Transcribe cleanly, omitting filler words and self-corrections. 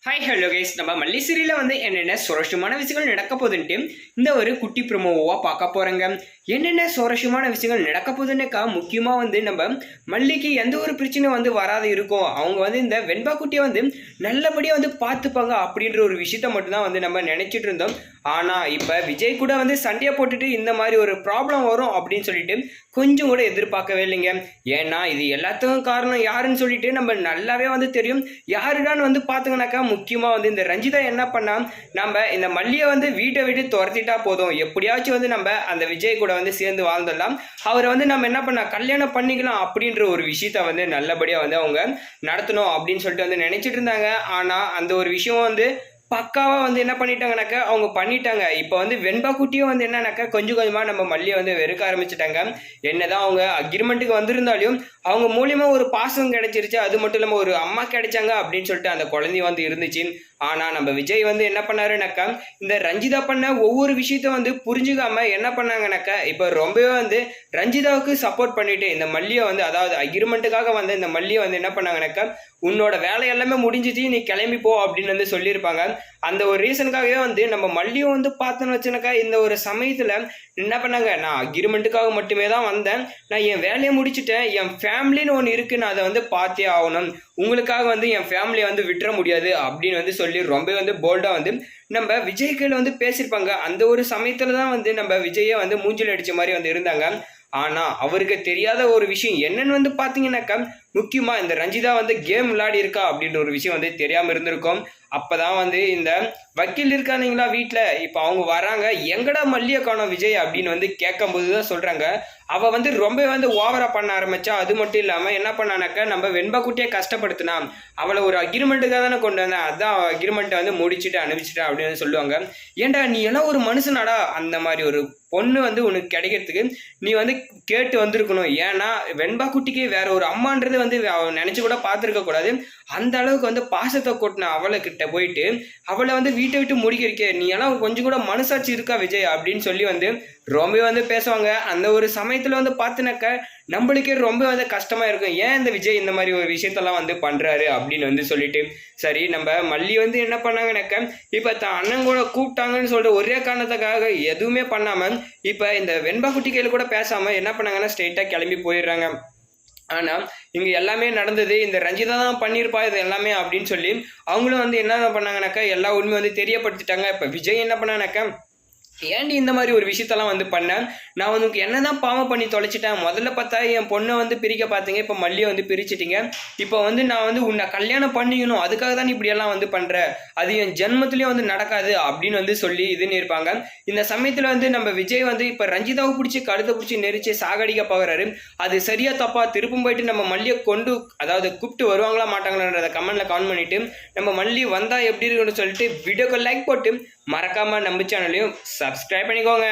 Hi hello guys, நம்ம மல்லி சீரியலில் வந்து என்னென்ன சுவாரஸ்யமான விஷயங்கள் நடக்க போகுதுன்ட்டு இந்த ஒரு குட்டி ப்ரோமோவாக பார்க்க போகிறோங்க. என்னென்ன சுவாரஸ்யமான விஷயங்கள் நடக்க போகுதுன்னாக்கா முக்கியமாக வந்து நம்ம மல்லிக்கு எந்த ஒரு பிரச்சனையும் வந்து வராது இருக்கும். அவங்க வந்து இந்த வெண்பா குட்டியை வந்து நல்லபடியாக வந்து பார்த்துப்பாங்க அப்படின்ற ஒரு விஷயத்த மட்டும்தான் வந்து நம்ம நினச்சிட்டு இருந்தோம். ஆனால் இப்போ விஜய் கூட வந்து சண்டையை போட்டுட்டு இந்த மாதிரி ஒரு ப்ராப்ளம் வரும் அப்படின்னு சொல்லிட்டு கொஞ்சம் கூட எதிர்பார்க்கவே இல்லைங்க. ஏன்னா இது எல்லாத்துக்கும் காரணம் யாருன்னு சொல்லிட்டு நம்ம நல்லாவே வந்து தெரியும். யாருடான்னு வந்து பார்த்துங்கனாக்கா முக்கியமாக வந்து இந்த ரஞ்சிதா என்ன பண்ணா, நம்ம இந்த மல்லியை வந்து வீட்டை விட்டு துரத்திட்டா போதும், எப்படியாச்சும் வந்து நம்ம அந்த விஜய் கூட வந்து சேர்ந்து வாழ்ந்துடலாம், அவரை வந்து நம்ம என்ன பண்ண கல்யாணம் பண்ணிக்கலாம் அப்படின்ற ஒரு விஷயத்த வந்து நல்லபடியாக வந்து அவங்க நடத்தணும் அப்படின்னு சொல்லிட்டு வந்து நினைச்சிட்டு இருந்தாங்க. ஆனால் அந்த ஒரு விஷயம் வந்து பக்காவாக வந்து என்ன பண்ணிட்டாங்கனாக்கா அவங்க பண்ணிட்டாங்க. இப்போ வந்து வெண்பா குட்டியும் வந்து என்னன்னாக்கா கொஞ்சம் கொஞ்சமாக நம்ம மல்லியை வந்து வெறுக்க ஆரம்பிச்சிட்டாங்க. என்னதான் அவங்க அக்ரிமெண்ட்டுக்கு வந்திருந்தாலும் அவங்க மூலியமாக ஒரு பாசம் கிடைச்சிருச்சு, அது மட்டும் இல்லாமல் ஒரு அம்மா கிடைச்சாங்க அப்படின்னு சொல்லிட்டு அந்த குழந்தையும் வந்து இருந்துச்சு. ஆனால் நம்ம விஜய் வந்து என்ன பண்ணாருனாக்கா இந்த ரஞ்சிதா பண்ண ஒவ்வொரு விஷயத்த வந்து புரிஞ்சுக்காம என்ன பண்ணாங்கனாக்கா இப்போ ரொம்பவே வந்து ரஞ்சிதாவுக்கு சப்போர்ட் பண்ணிட்டு இந்த மல்லியை வந்து அதாவது அக்ரிமெண்ட்டுக்காக வந்து இந்த மல்லியை வந்து என்ன பண்ணாங்கனாக்கா உன்னோட வேலை எல்லாமே முடிஞ்சிச்சு, நீ கிளம்பி போ அப்படின்னு வந்து சொல்லியிருப்பாங்க. அந்த ஒரு ரீசனுக்காகவே வந்து நம்ம மல்லியும் வந்து பார்த்தோன்னு வச்சுனாக்கா இந்த ஒரு சமயத்தில் என்ன பண்ணாங்க, நான் அக்ரிமெண்ட்டுக்காக மட்டுமே தான் வந்தேன், நான் என் வேலையை முடிச்சுட்டேன், என் ஃபேமிலின்னு ஒன்று இருக்குது, நான் அதை வந்து பார்த்தே ஆகணும், உங்களுக்காக வந்து என் ஃபேமிலியை வந்து விட்டுற முடியாது அப்படின்னு வந்து சொல்லி ரொம்ப வந்து போல்டாக வந்து நம்ம விஜய் கையில் வந்து பேசியிருப்பாங்க. அந்த ஒரு சமயத்தில் தான் வந்து நம்ம விஜயை வந்து மூஞ்சில் அடித்த மாதிரி வந்து இருந்தாங்க. ஆனால் அவருக்கு தெரியாத ஒரு விஷயம் என்னன்னு வந்து பார்த்தீங்கன்னாக்கா முக்கியமாக இந்த ரஞ்சிதா வந்து கேம் விளையாடி இருக்கா அப்படின்ற ஒரு விஷயம் வந்து தெரியாமல் இருந்திருக்கும். அப்போதான் வந்து இந்த வக்கீல் இருக்காங்களா வீட்டில், இப்போ அவங்க வராங்க, எங்கடா மல்லியை காணோம் விஜய் அப்படின்னு வந்து கேட்கும்போது தான் சொல்கிறாங்க, அவள் வந்து ரொம்ப வந்து ஓவராக பண்ண ஆரம்பித்தா. அது மட்டும் இல்லாமல் என்ன பண்ணானாக்கா நம்ம வெண்பா குட்டியை கஷ்டப்படுத்தினா, அவளை ஒரு அக்ரிமெண்ட்டுக்காக தானே கொண்டு வந்தேன், அதான் அக்ரிமெண்ட்டை வந்து முடிச்சுட்டு அனுப்பிச்சிட்டேன் அப்படின்னு வந்து சொல்லுவாங்க. ஏன்டா நீ எல்லாம் ஒரு மனுஷனாடா, அந்த மாதிரி ஒரு பொண்ணு வந்து உனக்கு கிடைக்கிறதுக்கு நீ வந்து கேட்டு வந்திருக்கணும். ஏன்னா வெண்பா குட்டிக்கு வேற ஒரு அம்மான்றது வந்து நினைச்சு கூட பார்த்துருக்க கூடாது. அந்த அளவுக்கு வந்து பாசத்தை கொட்டின அவளை கிட்ட போயிட்டு அவளை வந்து வீட்டை விட்டு முடிக்கிறக்கே நீ எல்லாம் கொஞ்சம் கூட மனசாட்சி இருக்கா விஜய் அப்படின்னு சொல்லி வந்து ரொம்ப வந்து பேசுவாங்க. அந்த ஒரு சமயத்தில் வந்து பார்த்தினாக்க நம்மளுக்கே ரொம்ப வந்து கஷ்டமாக இருக்கும், ஏன் இந்த விஜய் இந்த மாதிரி ஒரு விஷயத்தெல்லாம் வந்து பண்ணுறாரு அப்படின்னு வந்து சொல்லிட்டு. சரி, நம்ம மல்லி வந்து என்ன பண்ணாங்கனாக்க இப்போ தான் அண்ணன் கூட கூப்பிட்டாங்கன்னு சொல்கிற ஒரே காரணத்துக்காக எதுவுமே பண்ணாமல் இப்போ இந்த வெண்பா குட்டி கையில் கூட பேசாமல் என்ன பண்ணாங்கன்னா ஸ்ட்ரெயிட்டாக கிளம்பி போயிடுறாங்க. ஆனால் இங்கே எல்லாமே நடந்தது இந்த ரஞ்சிதா தான் பண்ணியிருப்பா இது எல்லாமே அப்படின்னு சொல்லி அவங்களும் வந்து என்ன பண்ணாங்கனாக்கா எல்லா உண்மையும் வந்து தெரியப்படுத்திட்டாங்க. இப்போ விஜய் என்ன பண்ணானாக்கா, ஏன்டி இந்த மாதிரி ஒரு விஷயத்தெல்லாம் வந்து பண்ணேன், நான் உனக்கு என்ன தான் பாவம் பண்ணி தொலைச்சிட்டேன், முதல்ல பார்த்தா என் பொண்ணை வந்து பிரிக்க பார்த்தீங்க, இப்போ மல்லியை வந்து பிரிச்சிட்டிங்க, இப்போ வந்து நான் வந்து உன்னை கல்யாணம் பண்ணிக்கணும், அதுக்காக தான் இப்படியெல்லாம் வந்து பண்ணுற, அது என் ஜென்மத்துலேயும் வந்து நடக்காது அப்படின்னு வந்து சொல்லி இதுன்னு இருப்பாங்க. இந்த சமயத்தில் வந்து நம்ம விஜய் வந்து இப்போ ரஞ்சிதாவை பிடிச்சி கழுத்தை பிடிச்சி நெரிச்சு சாகடிக்க பார்க்குறாரு. அது சரியா தப்பா, திருப்பும் போயிட்டு நம்ம மல்லியை கொண்டு அதாவது கூப்பிட்டு வருவாங்களா மாட்டாங்களான்றதை கமெண்ட்டில் கமெண்ட் பண்ணிவிட்டு நம்ம மல்லி வந்தால் எப்படி இருக்குன்னு சொல்லிட்டு வீடியோக்கு லைக் போட்டு மறக்காமல் நம்ம சேனலையும் சப்ஸ்கிரைப் பண்ணிக்கோங்க.